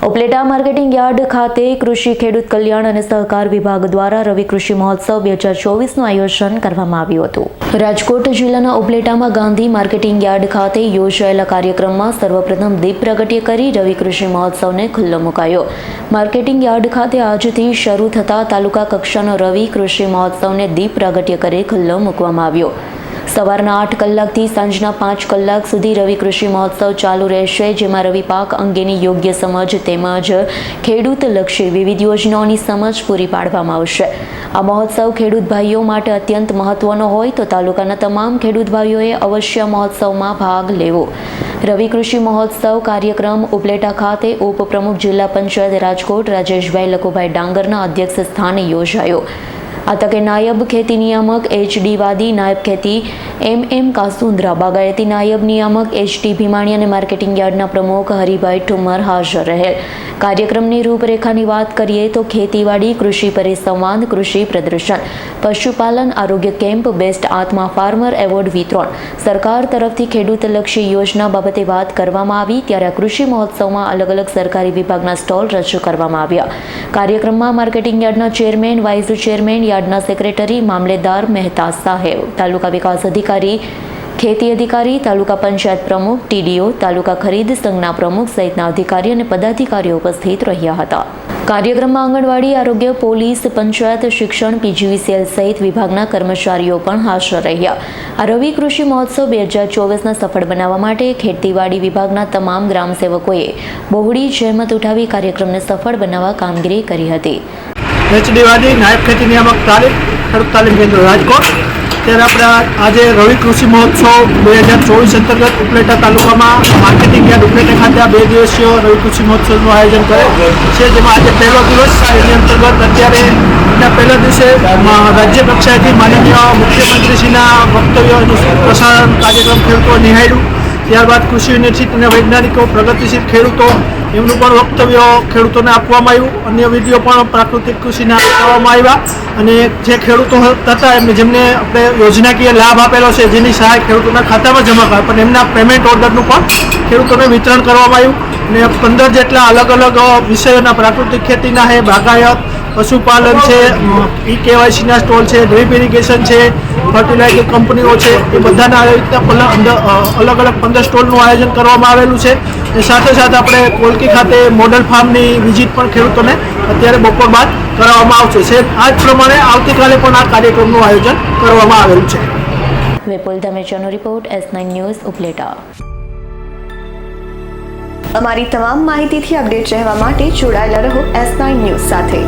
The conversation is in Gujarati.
ઉપલેટા માર્કેટિંગ યાર્ડ ખાતે કૃષિ ખેડૂત કલ્યાણ અને સહકાર વિભાગ દ્વારા રવિ કૃષિ મહોત્સવ 2024નું આયોજન કરવામાં આવ્યું હતું। રાજકોટ જિલ્લાના ઉપલેટામાં ગાંધી માર્કેટિંગ યાર્ડ ખાતે યોજાયેલા કાર્યક્રમમાં સર્વપ્રથમ દીપ પ્રાગટ્ય કરી રવિ કૃષિ મહોત્સવને ખુલ્લો મુકાયો। માર્કેટિંગ યાર્ડ ખાતે આજથી શરૂ થતા તાલુકા કક્ષાનો રવિ કૃષિ મહોત્સવને દીપ પ્રાગટ્ય કરી ખુલ્લો મૂકવામાં આવ્યો। સવારના 8 કલાકથી સાંજના 5 કલાક સુધી રવિ કૃષિ મહોત્સવ ચાલુ રહેશે, જેમાં રવિ પાક અંગેની યોગ્ય સમજ તેમજ ખેડૂતલક્ષી વિવિધ યોજનાઓની સમજ પૂરી પાડવામાં આવશે। આ મહોત્સવ ખેડૂત ભાઈઓ માટે અત્યંત મહત્વનો હોય તો તાલુકાના તમામ ખેડૂત ભાઈઓએ અવશ્ય મહોત્સવમાં ભાગ લેવો। રવિ કૃષિ મહોત્સવ કાર્યક્રમ ઉપલેટા ખાતે ઉપપ્રમુખ જિલ્લા પંચાયત રાજકોટ રાજેશભાઈ લખુભાઈ ડાંગરના અધ્યક્ષ સ્થાને યોજાયો। આ તકે નાયબ ખેતી નિયામક એચ.ડી. વાદી, નાયબ ખેતી એમ.એમ. કાસુંદ્રા, બાગાયતી નાયબ નિયામક એચ.ટી. ભીમાણી અને માર્કેટિંગ યાર્ડના પ્રમુખ હરિભાઈ ઠુમર હાજર રહેલ। કાર્યક્રમની રૂપરેખાની વાત કરીએ તો ખેતીવાડી, કૃષિ પરિસંવાદ, કૃષિ પ્રદર્શન, પશુપાલન, આરોગ્ય કેમ્પ, બેસ્ટ આત્મા ફાર્મર એવોર્ડ વિતરણ, સરકાર તરફથી ખેડૂતલક્ષી યોજના બાબતે વાત કરવામાં આવી। ત્યારે આ કૃષિ મહોત્સવમાં અલગ અલગ સરકારી વિભાગના સ્ટોલ રજૂ કરવામાં આવ્યા। કાર્યક્રમમાં માર્કેટિંગ યાર્ડના ચેરમેન, વાઇસ ચેરમેન, યાર્ડના સેક્રેટરી, મામલેદાર મહેતા સાહેબ, તાલુકા વિકાસ અધિકારી, ખેતી અધિકારી, તાલુકા પંચાયત પ્રમુખ, ટીડીઓ, તાલુકા ખરીદ સંઘના પ્રમુખ સહિતના અધિકારી અને પદાધિકારીઓ ઉપસ્થિત રહ્યા હતા। કાર્યક્રમમાં આંગણવાડી, આરોગ્ય, પોલીસ, પંચાયત, શિક્ષણ, પીજીવીસીએલ સહિત વિભાગના કર્મચારીઓ પણ હાજર રહ્યા। આ રવિ કૃષિ મહોત્સવ 2024ના સફળ બનાવવા માટે ખેતીવાડી વિભાગના તમામ ગ્રામસેવકોએ બહોળી જહેમત ઉઠાવી કાર્યક્રમને સફળ બનાવવા કામગીરી કરી હતી। એચ.ડી. વાદી, નાયબ ખેતી નિયામક તાલીમ, ખેડૂત તાલીમ કેન્દ્ર રાજકોટ। ત્યારે આપણે આજે રવિ કૃષિ મહોત્સવ 2024 અંતર્ગત ઉપલેટા તાલુકામાં માર્કેટિંગ યાર્ડ ઉપલેટા ખાતે આ 2 દિવસીય રવિ કૃષિ મહોત્સવનું આયોજન કરે છે, જેમાં આજે પહેલો દિવસ એની અંતર્ગત અત્યારે એના પહેલા દિવસે રાજ્ય કક્ષાએથી માનનીય મુખ્યમંત્રીશ્રીના વક્તવ્યોનું પ્રસારણ કાર્યક્રમ ખેડૂતો નિહાળ્યું। ત્યારબાદ કૃષિ યુનિવર્સિટી અને વૈજ્ઞાનિકો, પ્રગતિશીલ ખેડૂતો, એમનું પણ વક્તવ્ય ખેડૂતોને આપવામાં આવ્યું। અન્ય વિડીયો પણ પ્રાકૃતિક કૃષિના આપવામાં આવ્યા અને જે ખેડૂતો હતા જેમને આપણે યોજનાકીય લાભ આપેલો છે, જેની સહાય ખેડૂતોના ખાતામાં જમા કરે, પણ એમના પેમેન્ટ ઓર્ડરનું પણ ખેડૂતોને વિતરણ કરવામાં આવ્યું અને 15 જેટલા અલગ અલગ વિષયોના પ્રાકૃતિક ખેતીના છે, બાગાયત, પશુપાલન છે, ઈ-કેવાયસીના સ્ટોલ છે, ડ્રીપ ઇરિગેશન છે, ફર્ટિલાઇઝર કંપનીઓ છે, એ બધાના આવી રીતના અલગ અલગ 15 સ્ટોલનું આયોજન કરવામાં આવેલું છે। એ સાથે સાથે આપણે કોલકી ખાતે મોડલ ફાર્મની વિઝિટ પણ ખેડૂતોને અત્યારે બપોર બાદ કરાવવામાં આવશે। આ જ પ્રમાણે આવતીકાલે પણ આ કાર્યક્રમનું આયોજન કરવામાં આવેલું છે। વિપુલ ધમેચાનો રિપોર્ટ, S9 ન્યૂઝ, ઉપલેટા। અમારી તમામ માહિતીથી અપડેટ રહેવા માટે જોડાયેલા રહો S9 ન્યૂઝ સાથે।